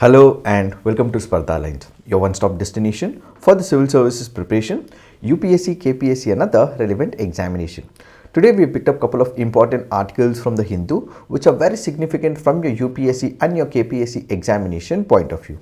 Hello and welcome to Spardha Lines, your one-stop destination for the civil services preparation, UPSC, KPSC and other relevant examination. Today we picked up a couple of important articles from the Hindu which are very significant from your UPSC and your KPSC examination point of view.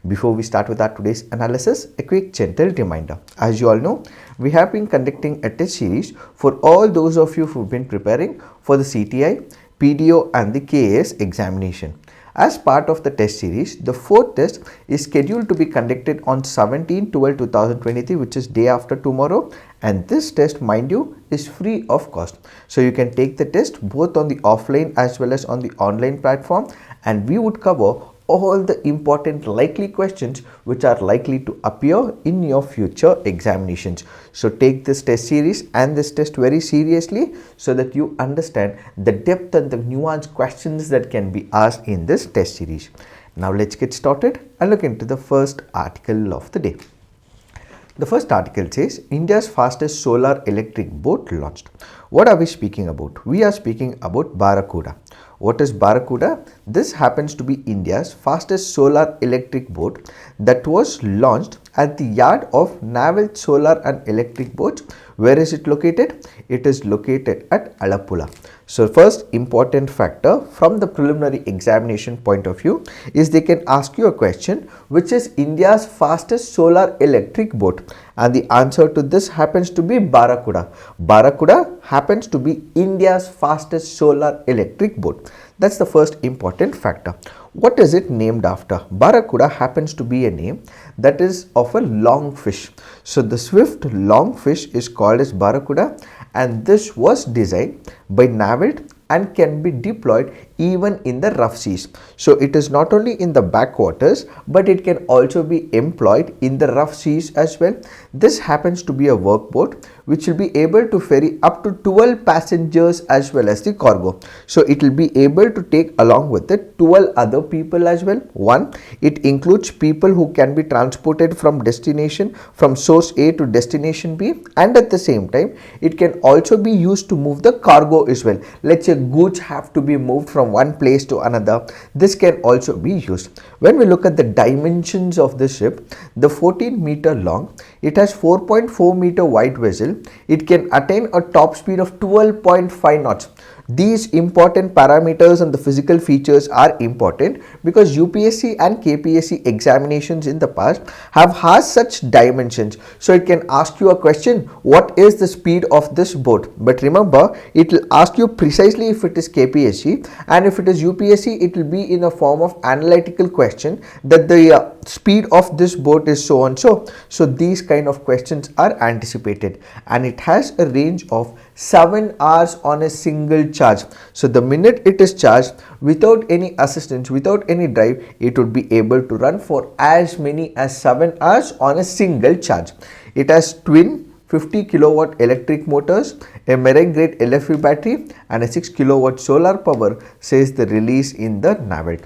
Before we start with our today's analysis, a quick gentle reminder. As you all know, we have been conducting a test series for all those of you who've been preparing for the CTI, PDO and the KAS examination. As part of the test series, the fourth test is scheduled to be conducted on 17/12/2023, which is day after tomorrow, and this test, mind you, is free of cost. So you can take the test both on the offline as well as on the online platform, and we would cover all the important likely questions which are likely to appear in your future examinations. So take this test series and this test very seriously so that you understand the depth and the nuanced questions that can be asked in this test series. Now let's get started and look into the first article of the day. The first article says India's fastest solar electric boat launched. What are we speaking about? We are speaking about Barracuda. What is Barracuda? This happens to be India's fastest solar electric boat that was launched at the yard of Naval Solar and Electric Boats. Where is it located? It is located at Alappuzha. So first important factor from the preliminary examination point of view is they can ask you a question which is India's fastest solar electric boat, and the answer to this happens to be Barracuda. Barracuda happens to be India's fastest solar electric boat. That's the first important factor. What is it named after? Barracuda happens to be a name that is of a long fish. So the swift long fish is called as Barracuda, and this was designed by naval and can be deployed even in the rough seas. So it is not only in the backwaters, but it can also be employed in the rough seas as well. This happens to be a workboat which will be able to ferry up to 12 passengers as well as the cargo. So it will be able to take along with it 12 other people as well. One, it includes people who can be transported from destination from source A to destination B, and at the same time it can also be used to move the cargo as well. Let's say goods have to be moved from one place to another. This can also be used. When we look at the dimensions of the ship, the 14-meter long, it has 4.4-meter wide vessel. It can attain a top speed of 12.5 knots. These important parameters and the physical features are important because UPSC and KPSC examinations in the past have had such dimensions. So it can ask you a question, what is the speed of this boat? But remember, it will ask you precisely if it is KPSC, and if it is UPSC, it will be in a form of analytical question that the speed of this boat is so and so. So these kind of questions are anticipated, and it has a range of 7 hours on a single charge. So the minute it is charged without any assistance, without any drive, it would be able to run for as many as 7 hours on a single charge. It has twin 50 kilowatt electric motors, a marine grade LFP battery and a 6 kilowatt solar power, says the release in the naval.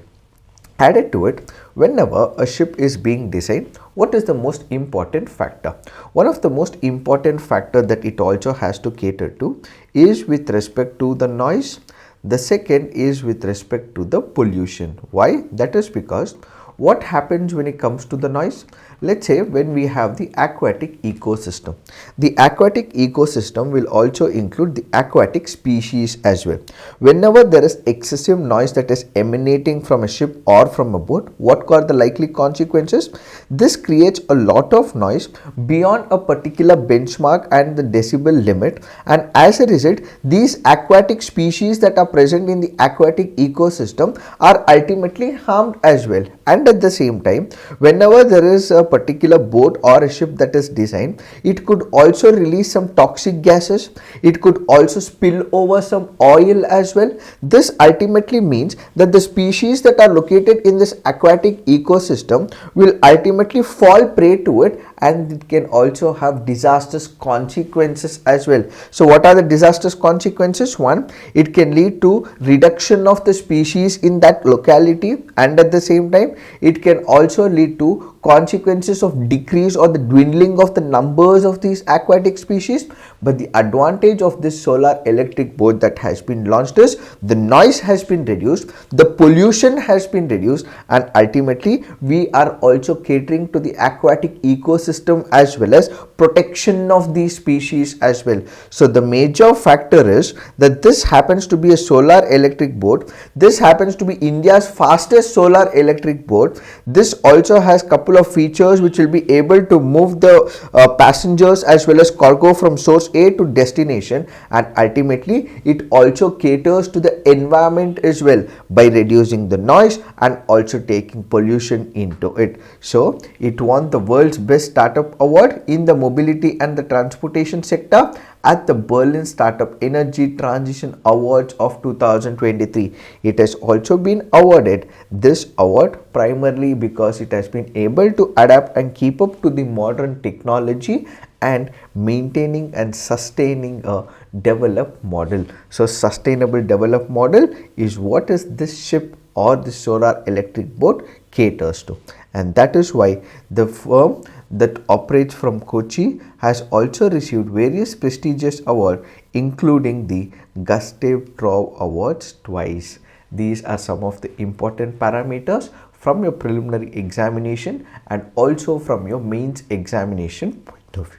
Added to it, whenever a ship is being designed, what is the most important factor? One of the most important factor that it also has to cater to is with respect to the noise. The second is with respect to the pollution. Why? That is because what happens when it comes to the noise? Let's say when we have the aquatic ecosystem. The aquatic ecosystem will also include the aquatic species as well. Whenever there is excessive noise that is emanating from a ship or from a boat, what are the likely consequences? This creates a lot of noise beyond a particular benchmark and the decibel limit, and as a result, these aquatic species that are present in the aquatic ecosystem are ultimately harmed as well. And at the same time, whenever there is a particular boat or a ship that is designed, it could also release some toxic gases. It could also spill over some oil as well. This ultimately means that the species that are located in this aquatic ecosystem will ultimately fall prey to it, and it can also have disastrous consequences as well. So what are the disastrous consequences? One, it can lead to reduction of the species in that locality, and at the same time it can also lead to consequences of decrease or the dwindling of the numbers of these aquatic species, but the advantage of this solar electric boat that has been launched is the noise has been reduced, the pollution has been reduced, and ultimately we are also catering to the aquatic ecosystem as well as protection of these species as well. So the major factor is that this happens to be a solar electric boat. This happens to be India's fastest solar electric boat. This also has couple of features which will be able to move the passengers as well as cargo from source A to destination, and ultimately it also caters to the environment as well by reducing the noise and also taking pollution into it. So it won the world's best startup award in the mobility and the transportation sector at the Berlin Startup Energy Transition Awards of 2023. It has also been awarded this award primarily because it has been able to adapt and keep up to the modern technology and maintaining and sustaining a developed model. So sustainable developed model is what is this ship or the solar electric boat caters to, and that is why the firm that operates from Kochi has also received various prestigious awards, including the Gustav Trove Awards twice. These are some of the important parameters from your preliminary examination and also from your mains examination point of view.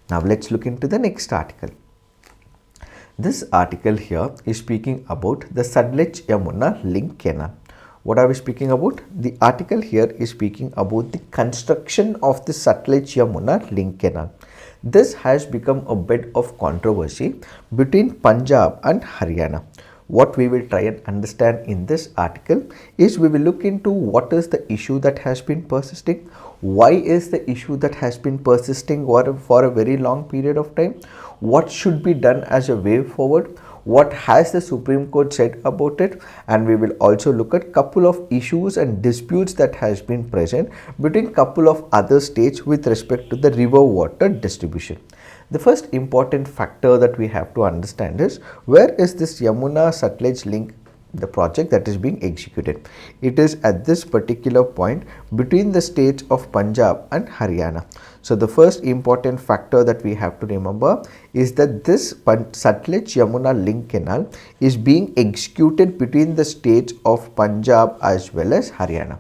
Now let's look into the next article. This article here is speaking about the Sutlej Yamuna link canal. What are we speaking about? The article here is speaking about the construction of the Sutlej Yamuna link canal. This has become a bit of controversy between Punjab and Haryana. What we will try and understand in this article is we will look into what is the issue that has been persisting, why is the issue that has been persisting for a very long period of time, what should be done as a way forward, what has the Supreme Court said about it, and we will also look at couple of issues and disputes that has been present between couple of other states with respect to the river water distribution. The first important factor that we have to understand is where is this Yamuna Sutlej link, the project that is being executed. It is at this particular point between the states of Punjab and Haryana. So the first important factor that we have to remember is that this Sutlej Yamuna link canal is being executed between the states of Punjab as well as Haryana.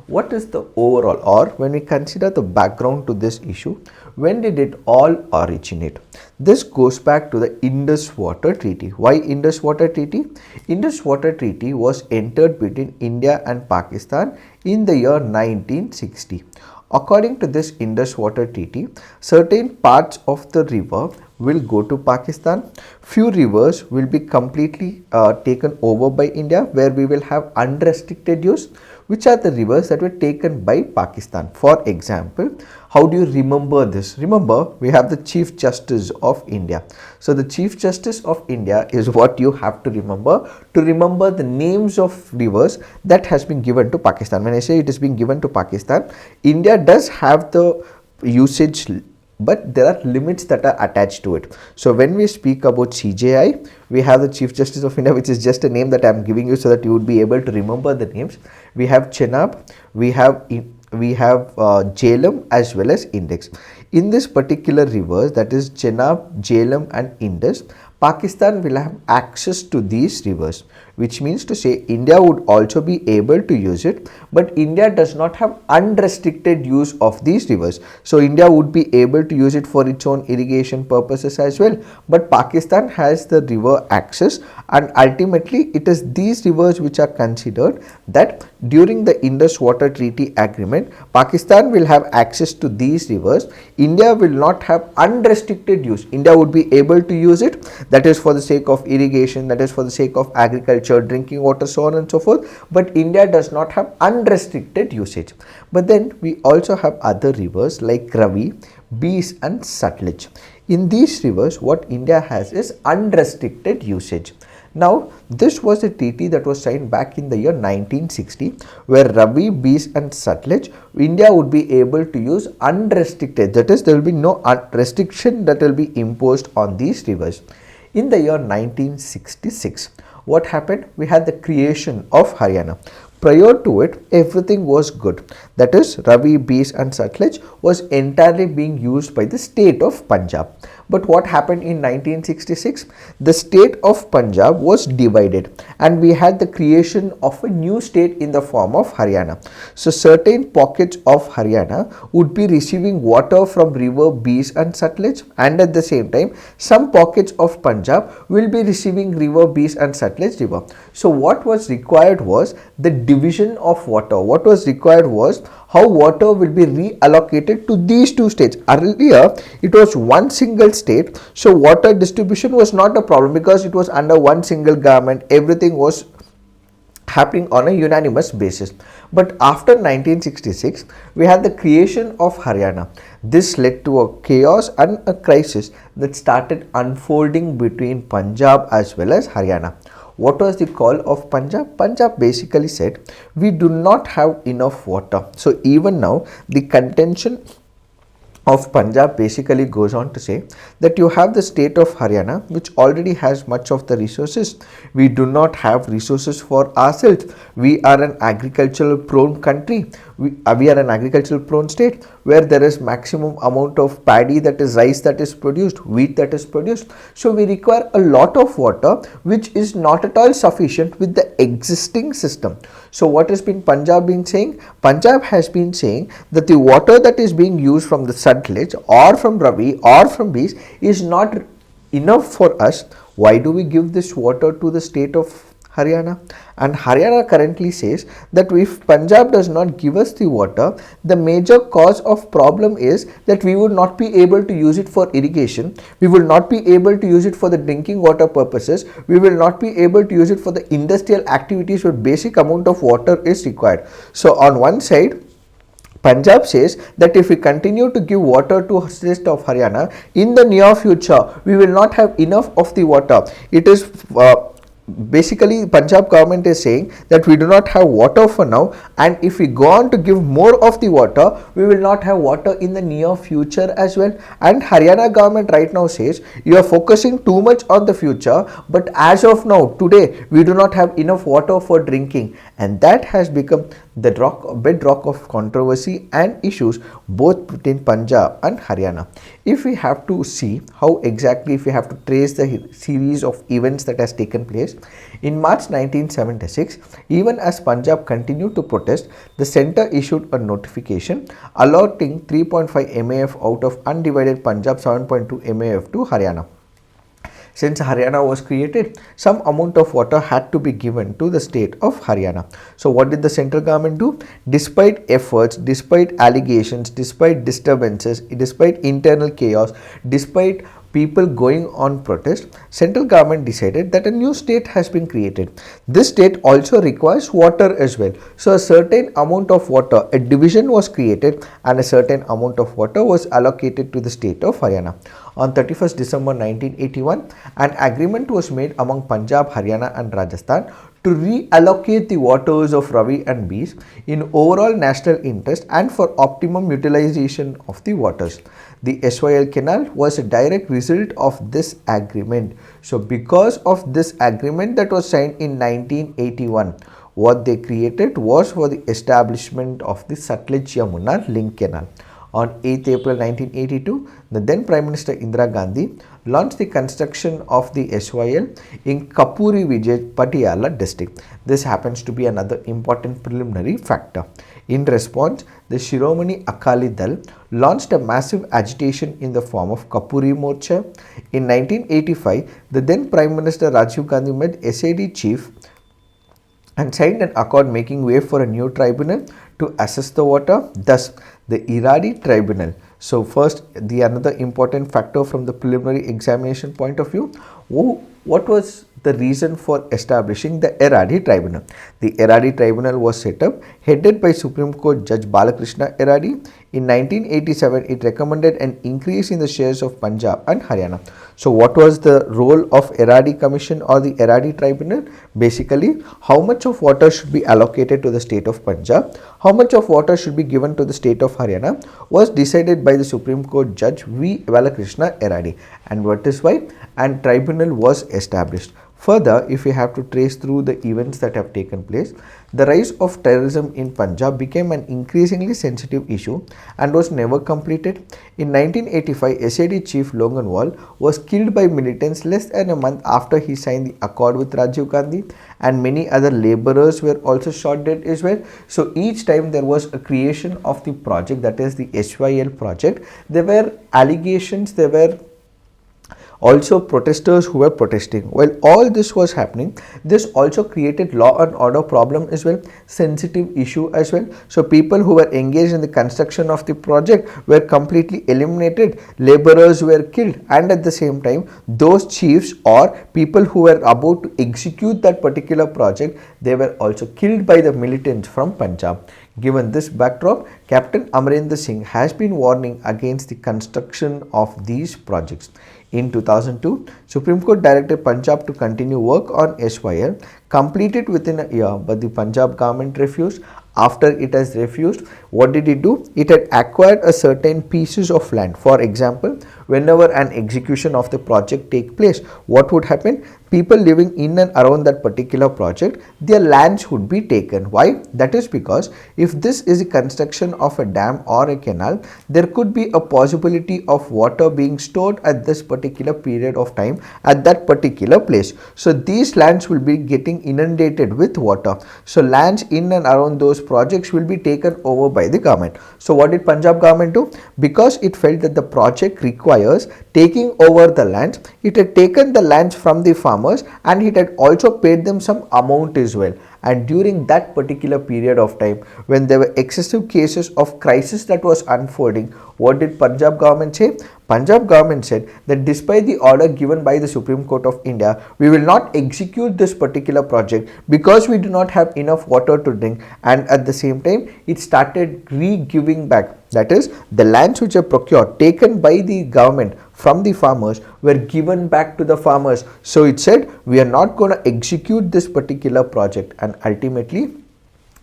What is the overall, or when we consider the background to this issue, when did it all originate? This goes back to the Indus Water Treaty. Why Indus Water Treaty? Indus Water Treaty was entered between India and Pakistan in the year 1960. According to this Indus Water Treaty, certain parts of the river will go to Pakistan. Few rivers will be completely taken over by India, where we will have unrestricted use. Which are the rivers that were taken by Pakistan? For example, how do you remember this? Remember, we have the Chief Justice of India. So the Chief Justice of India is what you have to remember the names of rivers that has been given to Pakistan. When I say it is being given to Pakistan, India does have the usage, but there are limits that are attached to it. So when we speak about CJI, we have the Chief Justice of India, which is just a name that I am giving you so that you would be able to remember the names. We have Chenab, we have Jhelum as well as Indus. In this particular rivers, that is Chenab, Jhelum and Indus, Pakistan will have access to these rivers, which means to say India would also be able to use it, but India does not have unrestricted use of these rivers. So India would be able to use it for its own irrigation purposes as well, but Pakistan has the river access, and ultimately it is these rivers which are considered that during the Indus Water Treaty Agreement, Pakistan will have access to these rivers. India will not have unrestricted use. India would be able to use it. That is for the sake of irrigation, that is for the sake of agriculture, drinking water, so on and so forth. But India does not have unrestricted usage. But then we also have other rivers like Ravi, Beas and Sutlej. In these rivers, what India has is unrestricted usage. Now, this was a treaty that was signed back in the year 1960, where Ravi, Beas and Sutlej, India would be able to use unrestricted. That is, there will be no restriction that will be imposed on these rivers. In the year 1966, what happened? We had the creation of Haryana. Prior to it, everything was good. That is, Ravi, Beas and Sutlej was entirely being used by the state of Punjab. But what happened in 1966? The state of Punjab was divided and we had the creation of a new state in the form of Haryana. So certain pockets of Haryana would be receiving water from river Beas and Sutlej, and at the same time some pockets of Punjab will be receiving river Beas and Sutlej river. So what was required was the division of water. What was required was how water will be reallocated to these two states. Earlier it was one single state, so water distribution was not a problem because it was under one single government. Everything was happening on a unanimous basis. But after 1966, we had the creation of Haryana. This led to a chaos and a crisis that started unfolding between Punjab as well as Haryana. What was the call of Punjab? Punjab basically said, we do not have enough water. So even now, the contention of Punjab basically goes on to say that you have the state of Haryana which already has much of the resources. We do not have resources for ourselves. We are an agricultural prone country. We are an agricultural prone state where there is maximum amount of paddy, that is rice that is produced, wheat that is produced. So we require a lot of water which is not at all sufficient with the existing system. So what has been Punjab been saying? Punjab has been saying that the water that is being used from the Sutlej or from Ravi or from Beas is not enough for us. Why do we give this water to the state of Haryana? And Haryana currently says that if Punjab does not give us the water, the major cause of problem is that we would not be able to use it for irrigation, we will not be able to use it for the drinking water purposes, we will not be able to use it for the industrial activities where basic amount of water is required. So on one side, Punjab says that if we continue to give water to state of Haryana, in the near future, we will not have enough of the water. It is basically Punjab government is saying that we do not have water for now, and if we go on to give more of the water, we will not have water in the near future as well. And Haryana government right now says you are focusing too much on the future, but as of now, today, we do not have enough water for drinking, and that has become the bedrock of controversy and issues both between Punjab and Haryana. If we have to see how exactly, if we have to trace the series of events that has taken place, in March 1976, even as Punjab continued to protest, the centre issued a notification allotting 3.5 MAF out of undivided Punjab 7.2 MAF to Haryana. Since Haryana was created, some amount of water had to be given to the state of Haryana. So what did the central government do? Despite efforts, despite allegations, despite disturbances, despite internal chaos, despite people going on protest, central government decided that a new state has been created. This state also requires water as well. So a certain amount of water, a division was created and a certain amount of water was allocated to the state of Haryana. On 31st December 1981, an agreement was made among Punjab, Haryana and Rajasthan to reallocate the waters of Ravi and Beas in overall national interest and for optimum utilization of the waters. The SYL canal was a direct result of this agreement. So because of this agreement that was signed in 1981, what they created was for the establishment of the Sutlej Yamuna link canal. On 8th April 1982, the then Prime Minister Indira Gandhi launched the construction of the SYL in Kapuri Vijay, Patiala district. This happens to be another important preliminary factor. In response, the Shiromani Akali Dal launched a massive agitation in the form of Kapuri Morcha. In 1985, the then Prime Minister Rajiv Gandhi met SAD chief and signed an accord making way for a new tribunal to assess the water, thus the Iradi tribunal. So first, the another important factor from the preliminary examination point of view, what was the reason for establishing the Iradi tribunal? The Iradi tribunal was set up, headed by Supreme Court Judge Balakrishna Iradi. In 1987, it recommended an increase in the shares of Punjab and Haryana. So what was the role of Iradi Commission or the Iradi Tribunal? Basically, how much of water should be allocated to the state of Punjab, how much of water should be given to the state of Haryana was decided by the Supreme Court Judge V. Balakrishna Iradi, and what is why? And tribunal was established. Further, if we have to trace through the events that have taken place, The rise of terrorism in Punjab became an increasingly sensitive issue and was never completed. In 1985, SAD chief Longonwal was killed by militants less than a month after he signed the accord with Rajiv Gandhi, and many other laborers were also shot dead as well. So each time there was a creation of the project, that is the SYL project, there were allegations, there were also protesters who were protesting. While all this was happening, this also created law and order problem as well, sensitive issue as well. So people who were engaged in the construction of the project were completely eliminated, laborers were killed, and at the same time those chiefs or people who were about to execute that particular project, they were also killed by the militants from Punjab. Given this backdrop, Captain Amarinder Singh has been warning against the construction of these projects. In 2002, Supreme Court directed Punjab to continue work on SYL, complete it within a year, but the Punjab government refused. After it has refused, what did it do? It had acquired a certain pieces of land. For example, whenever an execution of the project take place, what would happen? People living in and around that particular project, their lands would be taken. Why? That is because if this is a construction of a dam or a canal, there could be a possibility of water being stored at this particular period of time at that particular place. So these lands will be getting inundated with water. So lands in and around those projects will be taken over by the government. So what did Punjab government do? Because it felt that the project requires taking over the lands, it had taken the lands from the farmers and it had also paid them some amount as well. And during that particular period of time, when there were excessive cases of crisis that was unfolding, what did Punjab government say? Punjab government said that despite the order given by the Supreme Court of India, we will not execute this particular project because we do not have enough water to drink, and at the same time it started re-giving back. That is, the lands which are procured, taken by the government from the farmers, were given back to the farmers. So it said, we are not going to execute this particular project, and ultimately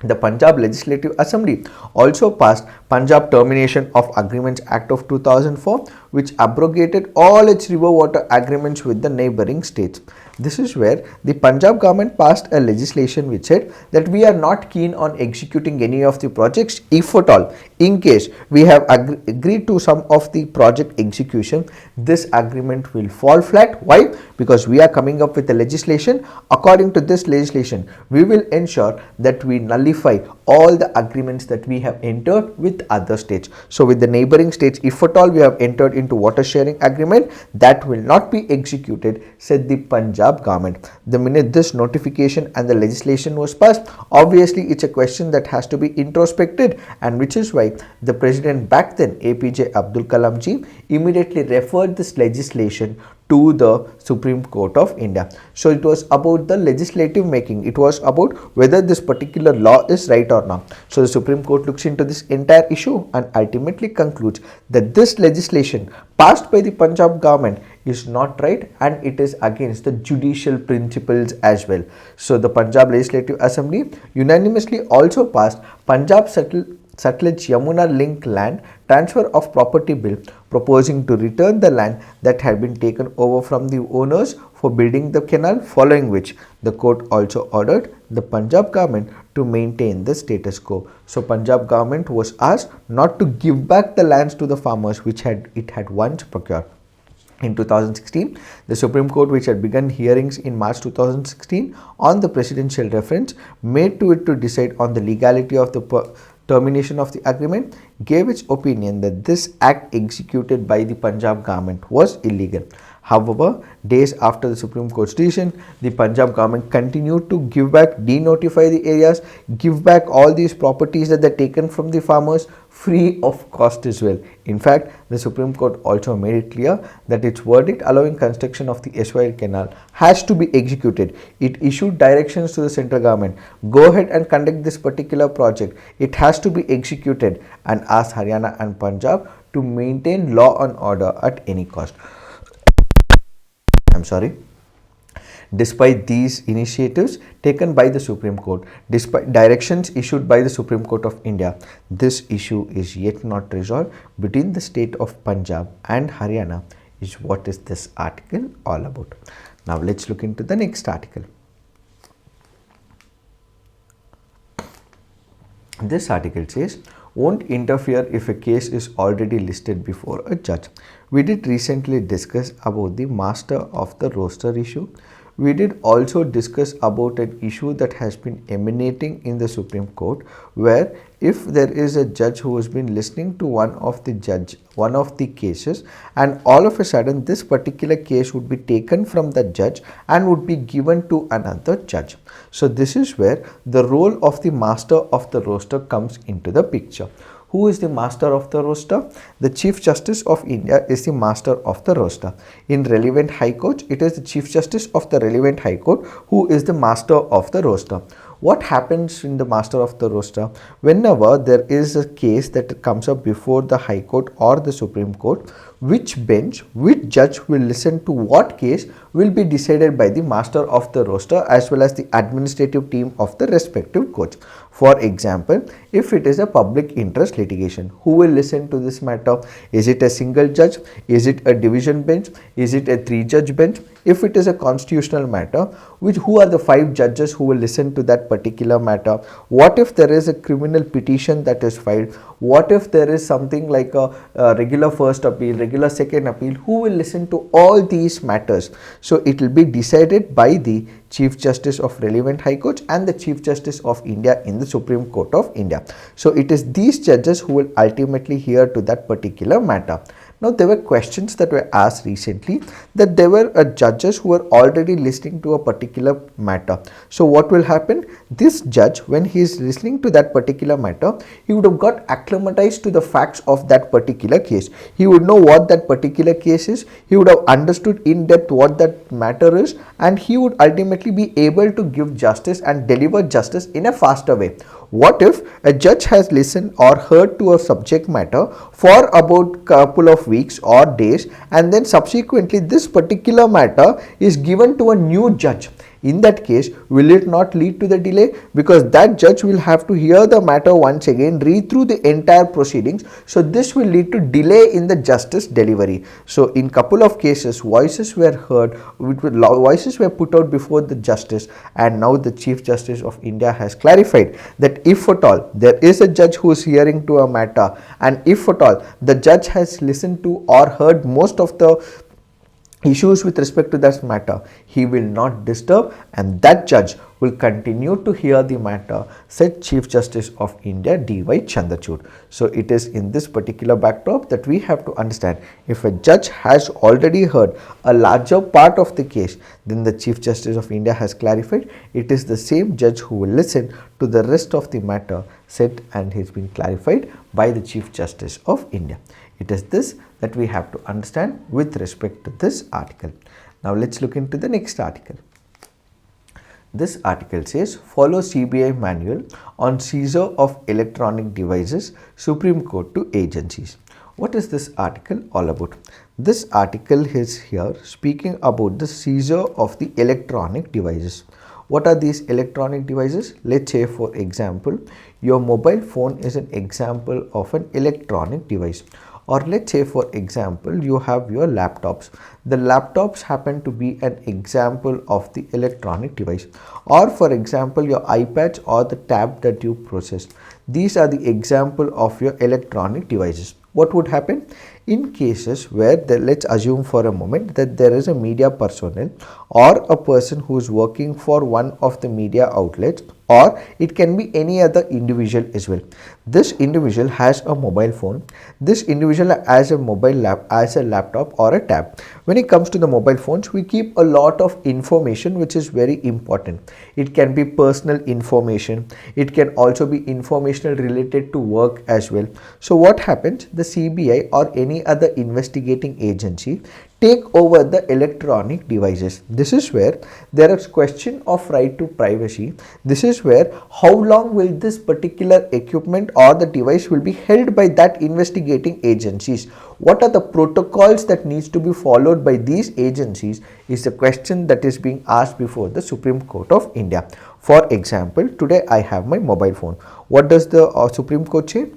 the Punjab Legislative Assembly also passed Punjab Termination of Agreements Act of 2004, which abrogated all its river water agreements with the neighboring states. This is where the Punjab government passed a legislation which said that we are not keen on executing any of the projects. If at all, in case we have agreed to some of the project execution, this agreement will fall flat. Why? Because we are coming up with a legislation. According to this legislation, we will ensure that we nullify all the agreements that we have entered with other states. So with the neighboring states, if at all we have entered into water sharing agreement, that will not be executed, said the Punjab government. The minute this notification and the legislation was passed, obviously it's a question that has to be introspected, and which is why the president back then, APJ Abdul Kalam ji, immediately referred this legislation to the Supreme Court of India. So it was about the legislative making. It was about whether this particular law is right or not. So the Supreme Court looks into this entire issue and ultimately concludes that this legislation passed by the Punjab government is not right and it is against the judicial principles as well. So the Punjab Legislative Assembly unanimously also passed Punjab Satluj Yamuna Link Land Transfer of Property Bill, proposing to return the land that had been taken over from the owners for building the canal, following which the court also ordered the Punjab government to maintain the status quo. So Punjab government was asked not to give back the lands to the farmers which it had once procured. In 2016, the Supreme Court, which had begun hearings in March 2016 on the presidential reference made to it to decide on the legality of the termination of the agreement, gave its opinion that this act executed by the Punjab government was illegal. However, days after the Supreme Court's decision, the Punjab government continued to give back, denotify the areas, give back all these properties that they're taken from the farmers free of cost as well. In fact, the Supreme Court also made it clear that its verdict allowing construction of the SYL canal has to be executed. It issued directions to the central government, go ahead and conduct this particular project. It has to be executed, and asked Haryana and Punjab to maintain law and order at any cost. Despite these initiatives taken by the Supreme Court, despite directions issued by the Supreme Court of India, this issue is yet not resolved between the state of Punjab and Haryana. Is what is this article all about? Now let's look into the next article. This article says, won't interfere if a case is already listed before a judge. We did recently discuss about the master of the roster issue. We did also discuss about an issue that has been emanating in the Supreme Court, where if there is a judge who has been listening to one of the cases, and all of a sudden this particular case would be taken from the judge and would be given to another judge. So this is where the role of the master of the roster comes into the picture. Who is the master of the roster? The Chief Justice of India is the master of the roster. In relevant high courts, it is the Chief Justice of the relevant high court who is the master of the roster. What happens in the master of the roster? Whenever there is a case that comes up before the High Court or the Supreme Court, which bench, which judge will listen to what case will be decided by the master of the roster as well as the administrative team of the respective courts. For example, if it is a public interest litigation, who will listen to this matter? Is it a single judge? Is it a division bench? Is it a 3-judge bench? If it is a constitutional matter, who are the 5 judges who will listen to that particular matter? What if there is a criminal petition that is filed? What if there is something like a regular first appeal, regular second appeal? Who will listen to all these matters? So it will be decided by the Chief Justice of relevant high courts and the Chief Justice of India in the Supreme Court of India. So it is these judges who will ultimately hear to that particular matter. Now there were questions that were asked recently that there were judges who were already listening to a particular matter. So what will happen? This judge, when he is listening to that particular matter, he would have got acclimatized to the facts of that particular case. He would know what that particular case is. He would have understood in depth what that matter is, and he would ultimately be able to give justice and deliver justice in a faster way. What if a judge has listened or heard to a subject matter for about couple of weeks or days, and then subsequently this particular matter is given to a new judge? In that case, will it not lead to the delay? Because that judge will have to hear the matter once again, read through the entire proceedings. So this will lead to delay in the justice delivery. So in couple of cases, voices were heard, voices were put out before the justice, and now the Chief Justice of India has clarified that if at all there is a judge who is hearing to a matter, and if at all the judge has listened to or heard most of the issues with respect to that matter, he will not disturb, and that judge will continue to hear the matter, said Chief Justice of India D.Y. Chandrachud. So it is in this particular backdrop that we have to understand, if a judge has already heard a larger part of the case, then the Chief Justice of India has clarified it is the same judge who will listen to the rest of the matter, said, and has been clarified by the Chief Justice of India. It is this that we have to understand with respect to this article. Now let's look into the next article. This article says, follow CBI manual on seizure of electronic devices, Supreme Court to agencies. What is this article all about? This article is here speaking about the seizure of the electronic devices. What are these electronic devices? Let's say, for example, your mobile phone is an example of an electronic device. Or let's say, for example, you have your laptops. The laptops happen to be an example of the electronic device. Or for example, your iPads or the tab that you process. These are the example of your electronic devices. What would happen? In cases where, let's assume for a moment that there is a media personnel or a person who is working for one of the media outlets, or it can be any other individual as well. This individual has a mobile phone. This individual has a laptop or a tab. When it comes to the mobile phones, we keep a lot of information which is very important. It can be personal information. It can also be informational related to work as well. So what happens? The CBI or any other investigating agency take over the electronic devices. This is where there is question of right to privacy. This is where how long will this particular equipment or the device will be held by that investigating agencies. What are the protocols that needs to be followed by these agencies is a question that is being asked before the Supreme Court of India. For example, today I have my mobile phone. What does the Supreme Court say?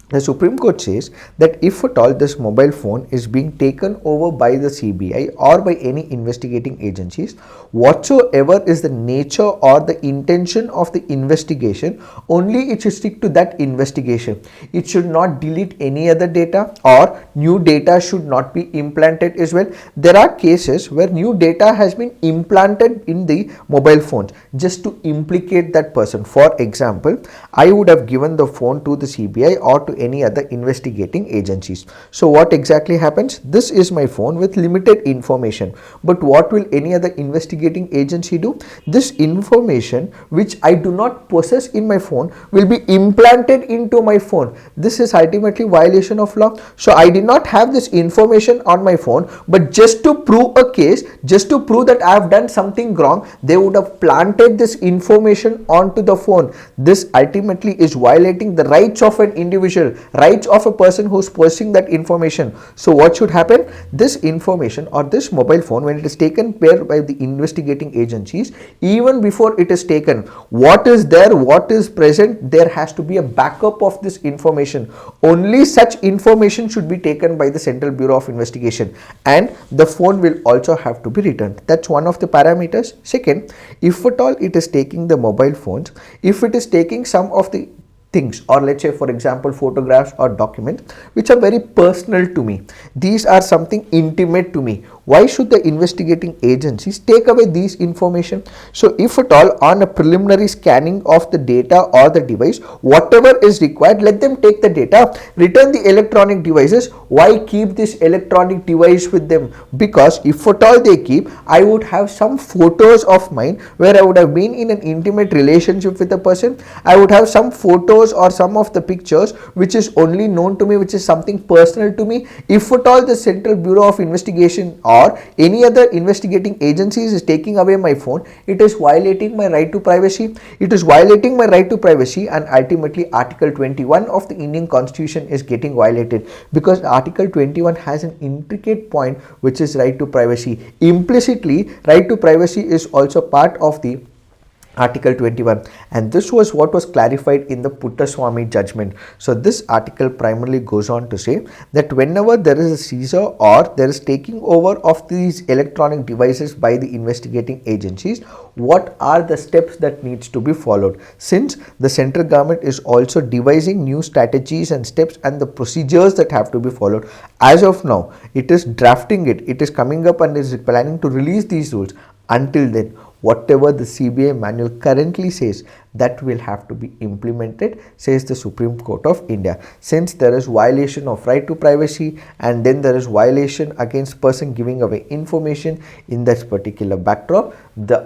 The Supreme Court says that if at all this mobile phone is being taken over by the CBI or by any investigating agencies, whatsoever is the nature or the intention of the investigation, only it should stick to that investigation. It should not delete any other data, or new data should not be implanted as well. There are cases where new data has been implanted in the mobile phones just to implicate that person. For example, I would have given the phone to the CBI or to any other investigating agencies. So what exactly happens? This is my phone with limited information, but what will any other investigating agency do? This information which I do not possess in my phone will be implanted into my phone. This is ultimately violation of law. So I did not have this information on my phone, but just to prove a case, just to prove that I have done something wrong, they would have planted this information onto the phone. This ultimately is violating the rights of an individual, rights of a person who is possessing that information. So what should happen? This information or this mobile phone, when it is taken by the investigating agencies, even before it is taken, what is there, what is present, there has to be a backup of this information. Only such information should be taken by the Central Bureau of Investigation, and the phone will also have to be returned. That's one of the parameters. Second, if at all it is taking the mobile phones, if it is taking some of the things, or let's say for example photographs or documents which are very personal to me, these are something intimate to me, why should the investigating agencies take away these information? So if at all on a preliminary scanning of the data or the device, whatever is required, let them take the data, return the electronic devices. Why keep this electronic device with them? Because if at all they keep, I would have some photos of mine where I would have been in an intimate relationship with a person. I would have some photos or some of the pictures which is only known to me, which is something personal to me. If at all the Central Bureau of Investigation or any other investigating agencies is taking away my phone, it is violating my right to privacy. It is violating my right to privacy, and ultimately Article 21 of the Indian Constitution is getting violated, because Article 21 has an intricate point which is right to privacy. Implicitly, right to privacy is also part of the Article 21, and this was what was clarified in the Puttaswamy judgment. So this article primarily goes on to say that whenever there is a seizure or there is taking over of these electronic devices by the investigating agencies, what are the steps that needs to be followed? Since the central government is also devising new strategies and steps and the procedures that have to be followed, as of now it is drafting it is coming up and is planning to release these rules. Until then, whatever the CBI manual currently says, that will have to be implemented, says the Supreme Court of India. Since there is violation of right to privacy, and then there is violation against person giving away information in this particular backdrop, the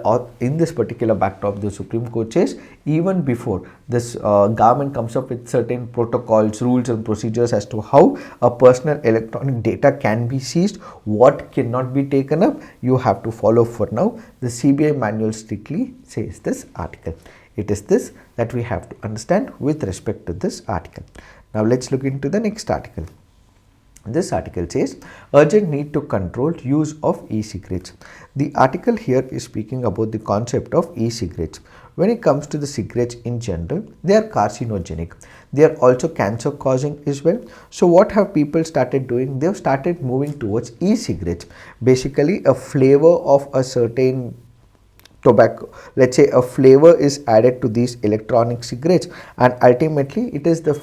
Supreme Court says even before this government comes up with certain protocols, rules and procedures as to how a personal electronic data can be seized, what cannot be taken up, you have to follow. For now, the CBI manual strictly says this article. It is this that we have to understand with respect to this article. Now let's look into the next article. This article says urgent need to control use of e-cigarettes. The article here is speaking about the concept of e-cigarettes. When it comes to the cigarettes in general, they are carcinogenic. They are also cancer causing as well. So what have people started doing? They have started moving towards e-cigarettes. Basically a flavor of a certain tobacco, let's say a flavor is added to these electronic cigarettes, and ultimately it is the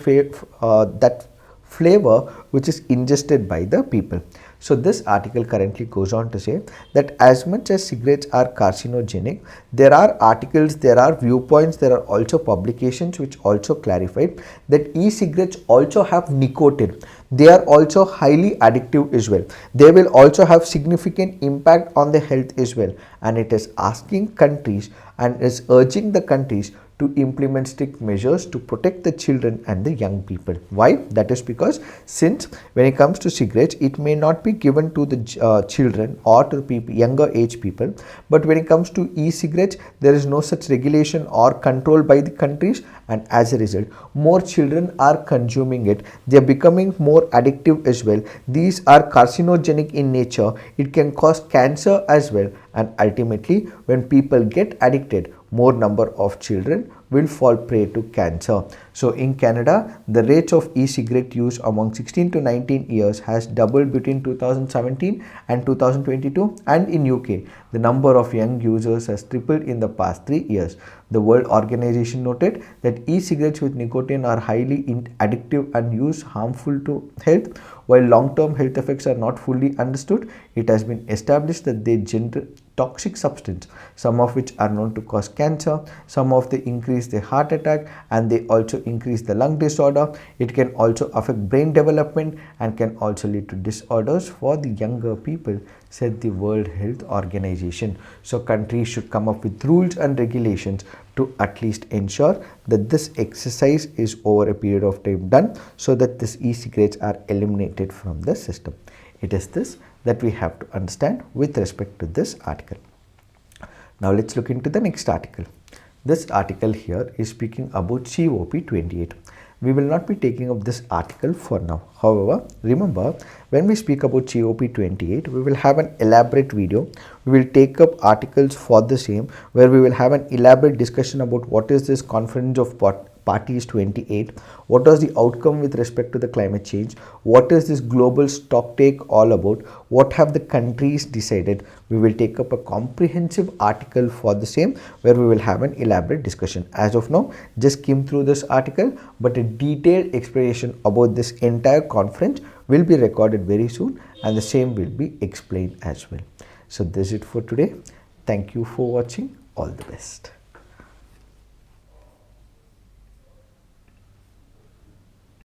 that flavor which is ingested by the people. So this article currently goes on to say that as much as cigarettes are carcinogenic, there are articles, there are viewpoints, there are also publications which also clarified that e-cigarettes also have nicotine. They are also highly addictive as well. They will also have significant impact on the health as well. And it is asking countries and is urging the countries to implement strict measures to protect the children and the young people. Why? That is because since when it comes to cigarettes, it may not be given to the children or to people, younger age people, but when it comes to e-cigarettes, there is no such regulation or control by the countries, and as a result, more children are consuming it. They are becoming more addictive as well. These are carcinogenic in nature. It can cause cancer as well, and ultimately when people get addicted, more number of children will fall prey to cancer. So in Canada, the rates of e-cigarette use among 16 to 19 years has doubled between 2017 and 2022, and in UK, the number of young users has tripled in the past 3 years. The World Organization noted that e-cigarettes with nicotine are highly addictive and use harmful to health. While long-term health effects are not fully understood, it has been established that they generate toxic substance, some of which are known to cause cancer, some of they increase the heart attack, and they also increase the lung disorder. It can also affect brain development and can also lead to disorders for the younger people, said the World Health Organization. So countries should come up with rules and regulations to at least ensure that this exercise is over a period of time done, so that these e-cigarettes are eliminated from the system. It is this that we have to understand with respect to this article. Now let's look into the next article. This article here is speaking about COP28. We will not be taking up this article for now. However, remember, when we speak about COP28, we will have an elaborate video. We will take up articles for the same, where we will have an elaborate discussion about what is this Conference of Parties 28, what was the outcome with respect to the climate change, what is this global stocktake all about, what have the countries decided. We will take up a comprehensive article for the same, where we will have an elaborate discussion. As of now, just skim through this article, but a detailed explanation about this entire conference will be recorded very soon, and the same will be explained as well. So this is it for today. Thank you for watching. All the best.